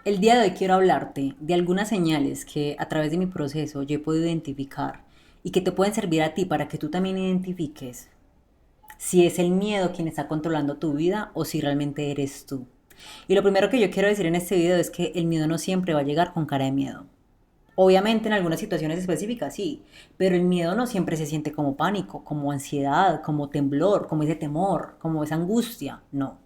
El día de hoy quiero hablarte de algunas señales que a través de mi proceso yo he podido identificar y que te pueden servir a ti para que tú también identifiques si es el miedo quien está controlando tu vida o si realmente eres tú. Y lo primero que yo quiero decir en este video es que el miedo no siempre va a llegar con cara de miedo. Obviamente en algunas situaciones específicas sí, pero el miedo no siempre se siente como pánico, como ansiedad, como temblor, como ese temor, como esa angustia, no.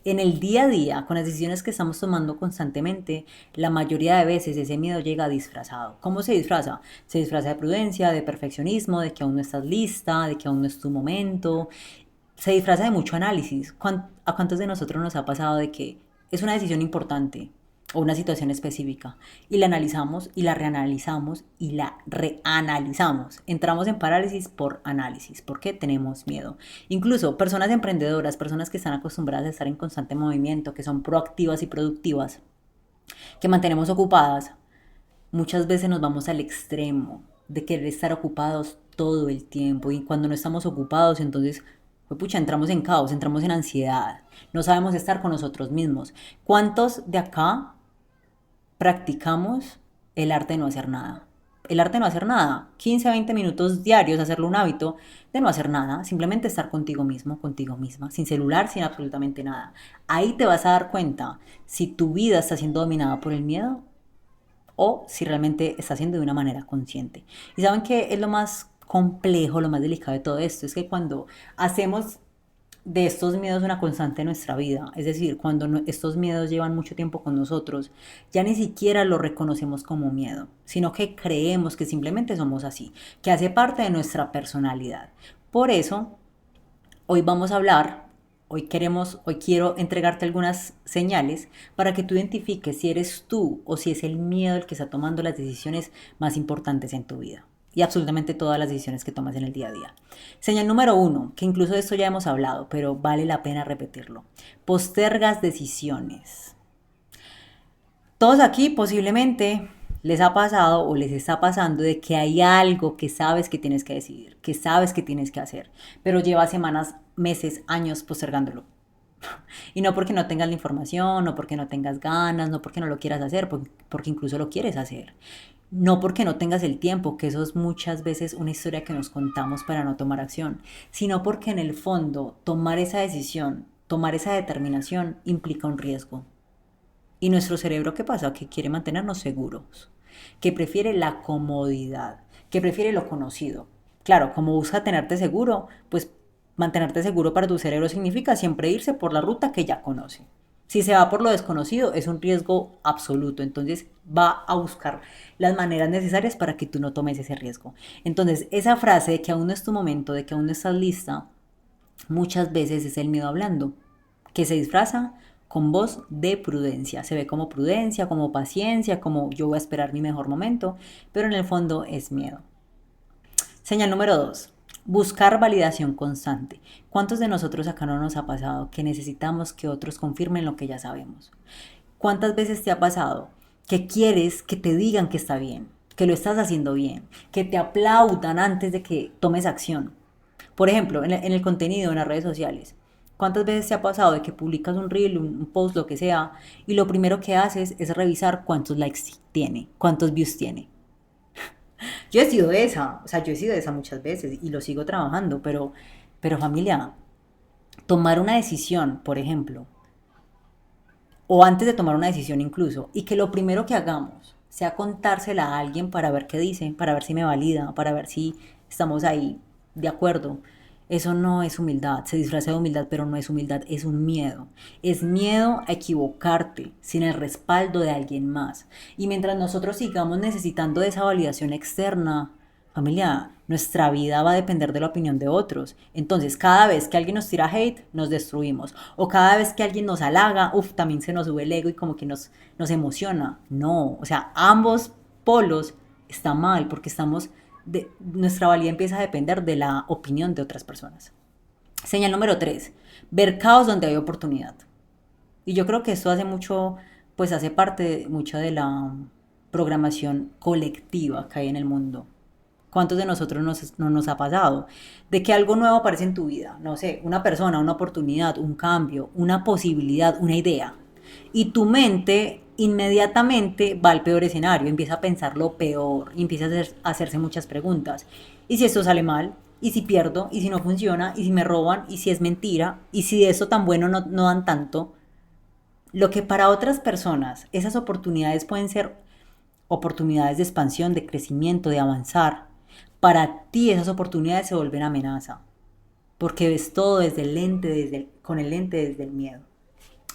En el día a día, con las decisiones que estamos tomando constantemente, la mayoría de veces ese miedo llega disfrazado. ¿Cómo se disfraza? Se disfraza de prudencia, de perfeccionismo, de que aún no estás lista, de que aún no es tu momento. Se disfraza de mucho análisis. ¿A cuántos de nosotros nos ha pasado de que es una decisión importante o una situación específica y la analizamos y la reanalizamos y la reanalizamos? Entramos en parálisis por análisis porque tenemos miedo. Incluso personas emprendedoras, personas que están acostumbradas a estar en constante movimiento, que son proactivas y productivas, que mantenemos ocupadas, muchas veces nos vamos al extremo de querer estar ocupados todo el tiempo y cuando no estamos ocupados entonces pues pucha, entramos en caos, entramos en ansiedad, no sabemos estar con nosotros mismos. ¿Cuántos de acá practicamos el arte de no hacer nada? El arte de no hacer nada, 15 a 20 minutos diarios, hacerlo un hábito de no hacer nada, simplemente estar contigo mismo, contigo misma, sin celular, sin absolutamente nada. Ahí te vas a dar cuenta si tu vida está siendo dominada por el miedo o si realmente está haciendo de una manera consciente. Y saben que es lo más complejo, lo más delicado de todo esto, es que cuando hacemos de estos miedos una constante en nuestra vida, es decir, cuando estos miedos llevan mucho tiempo con nosotros, ya ni siquiera lo reconocemos como miedo, sino que creemos que simplemente somos así, que hace parte de nuestra personalidad. Por eso, hoy vamos a hablar, hoy quiero entregarte algunas señales para que tú identifiques si eres tú o si es el miedo el que está tomando las decisiones más importantes en tu vida. Y absolutamente todas las decisiones que tomas en el día a día. Señal número uno, que incluso de esto ya hemos hablado, pero vale la pena repetirlo. Postergas decisiones. Todos aquí posiblemente les ha pasado o les está pasando de que hay algo que sabes que tienes que decidir, que sabes que tienes que hacer, pero lleva semanas, meses, años postergándolo. Y no porque no tengas la información, no porque no tengas ganas, no porque no lo quieras hacer, porque incluso lo quieres hacer. No porque no tengas el tiempo, que eso es muchas veces una historia que nos contamos para no tomar acción, sino porque en el fondo tomar esa decisión, tomar esa determinación implica un riesgo. Y nuestro cerebro, ¿qué pasa? Que quiere mantenernos seguros, que prefiere la comodidad, que prefiere lo conocido. Claro, como busca tenerte seguro, pues mantenerte seguro para tu cerebro significa siempre irse por la ruta que ya conoce. Si se va por lo desconocido, es un riesgo absoluto. Entonces va a buscar las maneras necesarias para que tú no tomes ese riesgo. Entonces, esa frase de que aún no es tu momento, de que aún no estás lista, muchas veces es el miedo hablando, que se disfraza con voz de prudencia. Se ve como prudencia, como paciencia, como yo voy a esperar mi mejor momento, pero en el fondo es miedo. Señal número 2. Buscar validación constante. ¿Cuántos de nosotros acá no nos ha pasado que necesitamos que otros confirmen lo que ya sabemos? ¿Cuántas veces te ha pasado que quieres que te digan que está bien, que lo estás haciendo bien, que te aplaudan antes de que tomes acción? Por ejemplo, en el contenido, en las redes sociales. ¿Cuántas veces te ha pasado de que publicas un reel, un post, lo que sea, y lo primero que haces es revisar cuántos likes tiene, cuántos views tiene? Yo he sido esa, o sea, yo he sido esa muchas veces y lo sigo trabajando, pero familia, tomar una decisión, por ejemplo, o antes de tomar una decisión incluso, y que lo primero que hagamos sea contársela a alguien para ver qué dice, para ver si me valida, para ver si estamos ahí de acuerdo. Eso no es humildad, se disfraza de humildad, pero no es humildad, es un miedo. Es miedo a equivocarte sin el respaldo de alguien más. Y mientras nosotros sigamos necesitando de esa validación externa, familia, nuestra vida va a depender de la opinión de otros. Entonces, cada vez que alguien nos tira hate, nos destruimos. O cada vez que alguien nos halaga, uff, también se nos sube el ego y como que nos emociona. No, o sea, ambos polos está mal porque nuestra valía empieza a depender de la opinión de otras personas. Señal número 3. Ver caos donde hay oportunidad. Y yo creo que esto hace mucho, pues hace parte mucho de la programación colectiva que hay en el mundo. ¿Cuántos de nosotros no nos ha pasado? De que algo nuevo aparece en tu vida, no sé, una persona, una oportunidad, un cambio, una posibilidad, una idea. Y tu mente inmediatamente va al peor escenario, empieza a pensar lo peor, y empieza a hacerse muchas preguntas. ¿Y si esto sale mal? ¿Y si pierdo? ¿Y si no funciona? ¿Y si me roban? ¿Y si es mentira? ¿Y si de eso tan bueno no dan tanto? Lo que para otras personas esas oportunidades pueden ser oportunidades de expansión, de crecimiento, de avanzar, para ti esas oportunidades se vuelven amenaza, porque ves todo desde el lente, con el lente desde el miedo.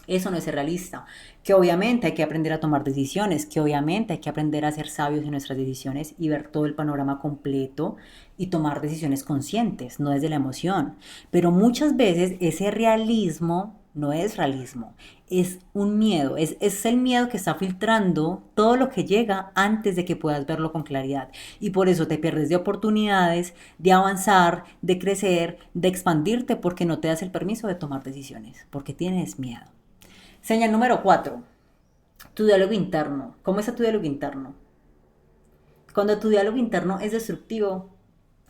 Eso no es ser realista, que obviamente hay que aprender a tomar decisiones, que obviamente hay que aprender a ser sabios en nuestras decisiones y ver todo el panorama completo y tomar decisiones conscientes, no desde la emoción. Pero muchas veces ese realismo no es realismo, es un miedo, es el miedo que está filtrando todo lo que llega antes de que puedas verlo con claridad. Y por eso te pierdes de oportunidades, de avanzar, de crecer, de expandirte, porque no te das el permiso de tomar decisiones, porque tienes miedo. Señal número 4. Tu diálogo interno. ¿Cómo está tu diálogo interno? Cuando tu diálogo interno es destructivo,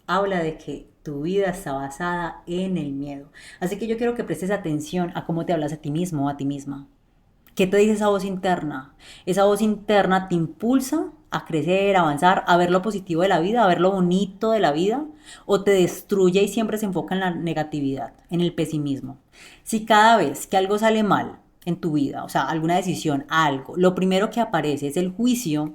habla de que tu vida está basada en el miedo. Así que yo quiero que prestes atención a cómo te hablas a ti mismo o a ti misma. ¿Qué te dice esa voz interna? Esa voz interna te impulsa a crecer, a avanzar, a ver lo positivo de la vida, a ver lo bonito de la vida, o te destruye y siempre se enfoca en la negatividad, en el pesimismo. Si cada vez que algo sale mal en tu vida, o sea, alguna decisión, algo, lo primero que aparece es el juicio,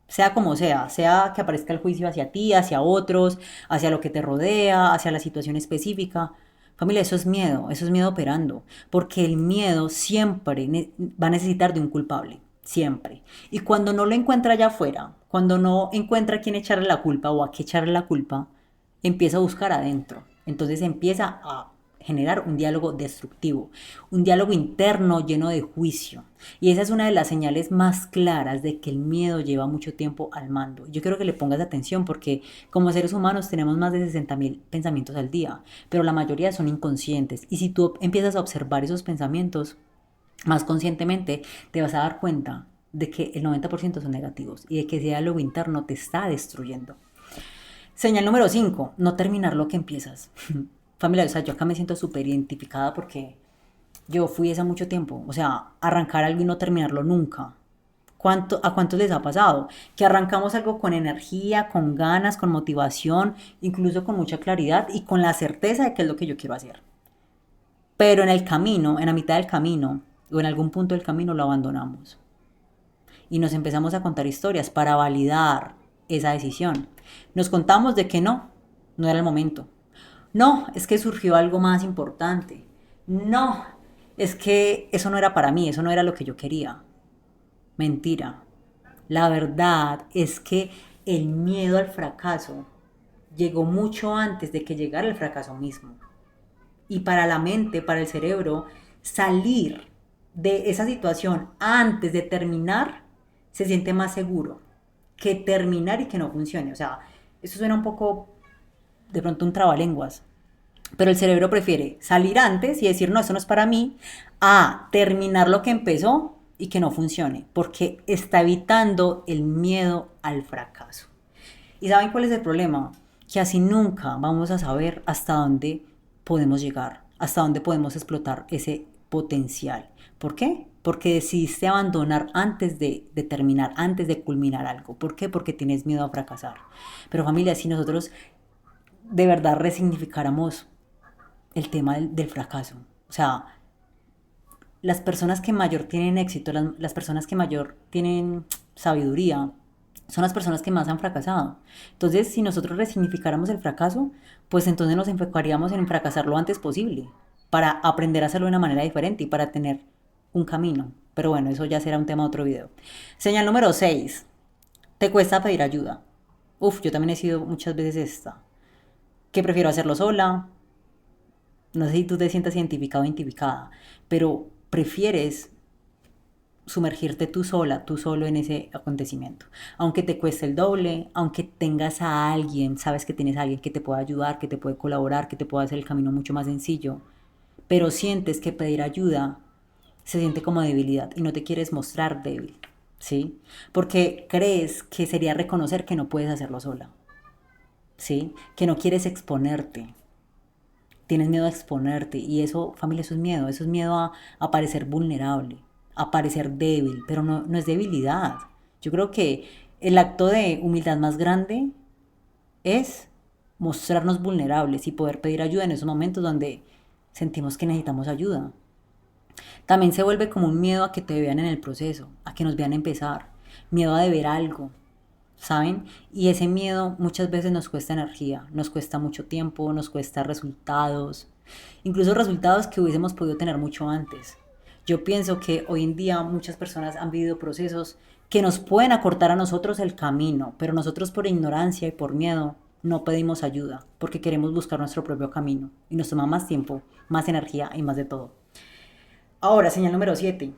sea como sea que aparezca el juicio hacia ti, hacia otros, hacia lo que te rodea, hacia la situación específica. Familia, eso es miedo operando, porque el miedo siempre va a necesitar de un culpable, siempre. Y cuando no lo encuentra allá afuera, cuando no encuentra a quién echarle la culpa o a qué echarle la culpa, empieza a buscar adentro. Entonces empieza a generar un diálogo destructivo, un diálogo interno lleno de juicio. Y esa es una de las señales más claras de que el miedo lleva mucho tiempo al mando. Yo quiero que le pongas atención porque como seres humanos tenemos más de 60.000 pensamientos al día, pero la mayoría son inconscientes. Y si tú empiezas a observar esos pensamientos más conscientemente, te vas a dar cuenta de que el 90% son negativos y de que ese diálogo interno te está destruyendo. Señal número 5, no terminar lo que empiezas. Familia, o sea, yo acá me siento súper identificada porque yo fui esa mucho tiempo. O sea, arrancar algo y no terminarlo nunca. ¿A cuántos les ha pasado? Que arrancamos algo con energía, con ganas, con motivación, incluso con mucha claridad y con la certeza de que es lo que yo quiero hacer. Pero en el camino, en la mitad del camino o en algún punto del camino lo abandonamos. Y nos empezamos a contar historias para validar esa decisión. Nos contamos de que no era el momento. No, es que surgió algo más importante. No, es que eso no era para mí, eso no era lo que yo quería. Mentira. La verdad es que el miedo al fracaso llegó mucho antes de que llegara el fracaso mismo. Y para la mente, para el cerebro, salir de esa situación antes de terminar se siente más seguro que terminar y que no funcione. O sea, eso suena un poco de pronto un trabalenguas, pero el cerebro prefiere salir antes y decir, no, eso no es para mí, a terminar lo que empezó y que no funcione, porque está evitando el miedo al fracaso. ¿Y saben cuál es el problema? Que así nunca vamos a saber hasta dónde podemos llegar, hasta dónde podemos explotar ese potencial. ¿Por qué? Porque decidiste abandonar antes de terminar, antes de culminar algo. ¿Por qué? Porque tienes miedo a fracasar. Pero familia, si nosotros de verdad resignificáramos el tema del fracaso, o sea, las personas que mayor tienen éxito, las personas que mayor tienen sabiduría, son las personas que más han fracasado. Entonces, si nosotros resignificáramos el fracaso, pues entonces nos enfocaríamos en fracasar lo antes posible, para aprender a hacerlo de una manera diferente y para tener un camino. Pero bueno, eso ya será un tema de otro video. Señal número 6. Te cuesta pedir ayuda. Uf, yo también he sido muchas veces esta. Que prefiero hacerlo sola. No sé si tú te sientas identificado o identificada, pero prefieres sumergirte tú sola, tú solo en ese acontecimiento. Aunque te cueste el doble, aunque tengas a alguien, sabes que tienes a alguien que te pueda ayudar, que te puede colaborar, que te pueda hacer el camino mucho más sencillo, pero sientes que pedir ayuda se siente como debilidad y no te quieres mostrar débil, ¿sí? Porque crees que sería reconocer que no puedes hacerlo sola, ¿sí? Que no quieres exponerte, tienes miedo a exponerte y eso, familia, eso es miedo a parecer vulnerable. a parecer débil, pero no, no es debilidad. Yo creo que el acto de humildad más grande es mostrarnos vulnerables y poder pedir ayuda en esos momentos donde sentimos que necesitamos ayuda. También se vuelve como un miedo a que te vean en el proceso, a que nos vean empezar, miedo a deber algo, ¿saben? Y ese miedo muchas veces nos cuesta energía, nos cuesta mucho tiempo, nos cuesta resultados, incluso resultados que hubiésemos podido tener mucho antes. Yo pienso que hoy en día muchas personas han vivido procesos que nos pueden acortar a nosotros el camino, pero nosotros por ignorancia y por miedo no pedimos ayuda, porque queremos buscar nuestro propio camino y nos toma más tiempo, más energía y más de todo. Ahora, señal número 7.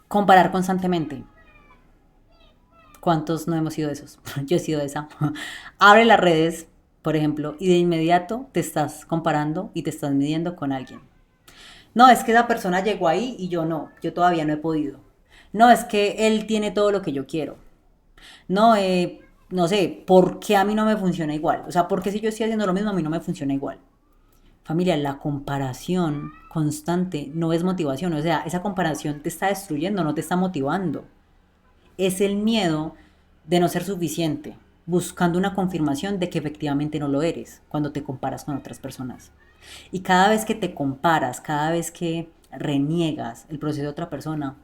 Comparar constantemente. ¿Cuántos no hemos sido esos? Yo he sido esa. Abre las redes, por ejemplo, y de inmediato te estás comparando y te estás midiendo con alguien. No, es que esa persona llegó ahí y yo no, yo todavía no he podido. No, es que él tiene todo lo que yo quiero. No, no sé, ¿por qué a mí no me funciona igual? O sea, ¿por qué si yo estoy haciendo lo mismo a mí no me funciona igual? Familia, la comparación constante no es motivación, o sea, esa comparación te está destruyendo, no te está motivando. Es el miedo de no ser suficiente, buscando una confirmación de que efectivamente no lo eres cuando te comparas con otras personas. Y cada vez que te comparas, cada vez que reniegas el proceso de otra persona,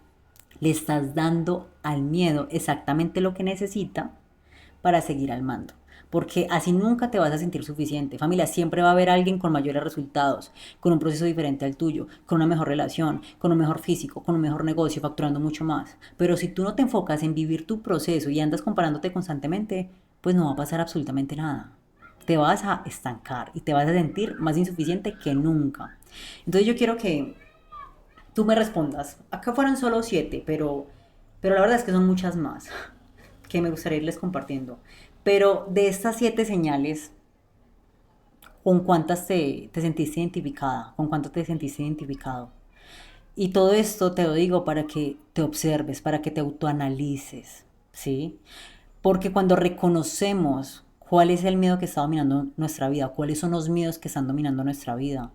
le estás dando al miedo exactamente lo que necesita para seguir al mando. Porque así nunca te vas a sentir suficiente. Familia, siempre va a haber alguien con mayores resultados, con un proceso diferente al tuyo, con una mejor relación, con un mejor físico, con un mejor negocio, facturando mucho más. Pero si tú no te enfocas en vivir tu proceso y andas comparándote constantemente, pues no va a pasar absolutamente nada. Te vas a estancar y te vas a sentir más insuficiente que nunca. Entonces yo quiero que tú me respondas. Acá fueron solo 7, pero la verdad es que son muchas más que me gustaría irles compartiendo. Pero de estas 7 señales, ¿con cuántas te sentiste identificada? ¿Con cuánto te sentiste identificado? Y todo esto te lo digo para que te observes, para que te autoanalices, ¿sí? Porque cuando reconocemos cuál es el miedo que está dominando nuestra vida, cuáles son los miedos que están dominando nuestra vida,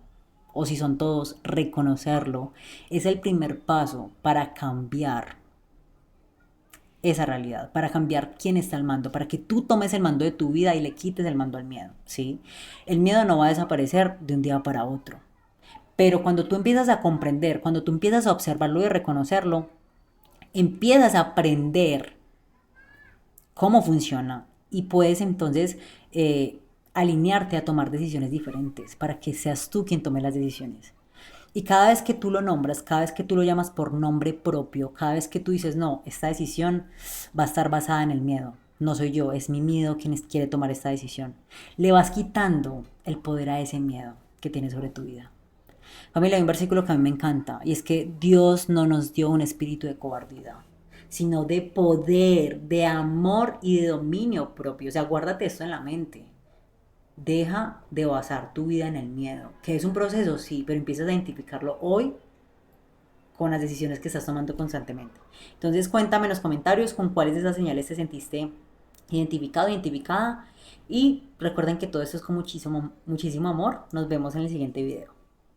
o si son todos, reconocerlo, es el primer paso para cambiar esa realidad, para cambiar quién está al mando, para que tú tomes el mando de tu vida y le quites el mando al miedo, ¿sí? El miedo no va a desaparecer de un día para otro, pero cuando tú empiezas a comprender, cuando tú empiezas a observarlo y reconocerlo, empiezas a aprender cómo funciona y puedes entonces alinearte a tomar decisiones diferentes para que seas tú quien tome las decisiones. Y cada vez que tú lo nombras, cada vez que tú lo llamas por nombre propio, cada vez que tú dices, no, esta decisión va a estar basada en el miedo, no soy yo, es mi miedo quien quiere tomar esta decisión, le vas quitando el poder a ese miedo que tienes sobre tu vida. Familia, hay un versículo que a mí me encanta y es que Dios no nos dio un espíritu de cobardía, sino de poder, de amor y de dominio propio. O sea, guárdate esto en la mente. Deja de basar tu vida en el miedo, que es un proceso, sí, pero empiezas a identificarlo hoy con las decisiones que estás tomando constantemente. Entonces, cuéntame en los comentarios con cuáles de esas señales te sentiste identificado, identificada. Y recuerden que todo esto es con muchísimo, muchísimo amor. Nos vemos en el siguiente video.